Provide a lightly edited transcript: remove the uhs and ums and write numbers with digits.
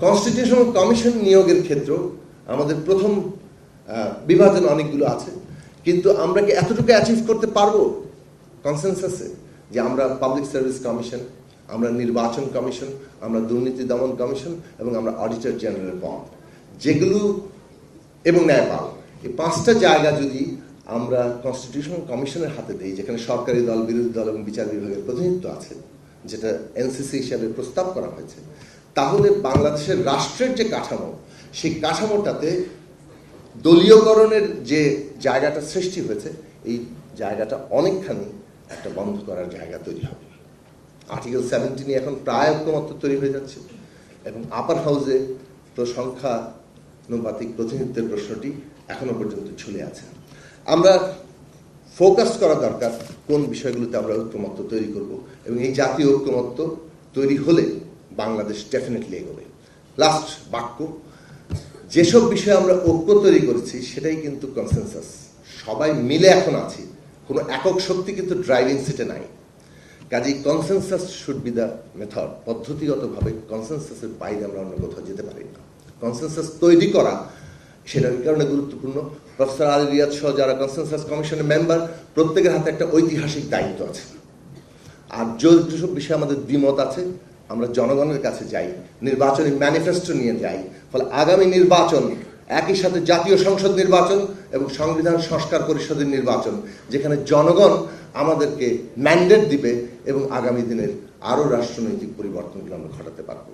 Constitutional commission নিয়োগের ক্ষেত্রে আমাদের প্রথম বিভাজন অনেকগুলো আছে, কিন্তু আমরা কি এতটুকু অ্যাচিভ করতে পারবো কনসেনসাসে যে আমরা পাবলিক সার্ভিস কমিশন, আমরা নির্বাচন কমিশন, আমরা দুর্নীতি দমন কমিশন এবং আমরা অডিটর জেনারেল পদ যেগুলো এবং ন্যায়পাল, এই পাঁচটা জায়গা যদি আমরা কনস্টিটিউশনাল কমিশনের হাতে দিই, যেখানে সরকারি দল, বিরোধী দল এবং বিচার বিভাগের প্রতিনিধিত্ব আছে, যেটা এনসিসি হিসাবে প্রস্তাব করা হয়েছে, তাহলে বাংলাদেশের রাষ্ট্রের যে কাঠামো, সেই কাঠামোটাতে দলীয়করণের যে জায়গাটা সৃষ্টি হয়েছে, এই জায়গাটা অনেকখানি একটা বন্ধ করার জায়গা তৈরি হবে। আর্টিকেল 17 এখন প্রায় ঐক্যমত্য তৈরি হয়ে যাচ্ছে এবং আপার হাউসে তো সংখ্যানুপাতিক প্রতিনিধিত্বের প্রশ্নটি এখনো পর্যন্ত ঝুলে আছে। আমরা ফোকাস করা দরকার কোন বিষয়গুলোতে আমরা ঐক্যমত্য তৈরি করব, এবং এই জাতীয় ঐক্যমত্য তৈরি হলে বাংলাদেশ ডেফিনেটলি এগোবে। লাস্ট বাক্য, যেসব বিষয়ে আমরা ঐক্য তৈরি করেছি সেটাই কিন্তু কনসেনসাস, সবাই মিলে এখন আছি, কোনো একক শক্তি কিন্তু ড্রাইভিং সিটে নাই। কাজেই consensus should be the method. পদ্ধতিগতভাবে কনসেনসাসের বাইরে আমরা অন্য কোথাও যেতে পারি না। কনসেনসাস তৈরি করা সেটার কারণে গুরুত্বপূর্ণ। প্রফেসর আলী রিয়াদ সহ যারা কনসেনসাস কমিশনের মেম্বার, প্রত্যেকের হাতে একটা ঐতিহাসিক দায়িত্ব আছে। আর যেসব বিষয়ে আমাদের দ্বিমত আছে, আমরা জনগণের কাছে যাই, নির্বাচনী ম্যানিফেস্টো নিয়ে যাই। ফলে আগামী নির্বাচন একই সাথে জাতীয় সংসদ নির্বাচন এবং সংবিধান সংস্কার পরিষদের নির্বাচন, যেখানে জনগণ আমাদেরকে ম্যান্ডেট দিবে এবং আগামী দিনের আরও রাষ্ট্রনৈতিক পরিবর্তনগুলো আমরা ঘটাতে পারব।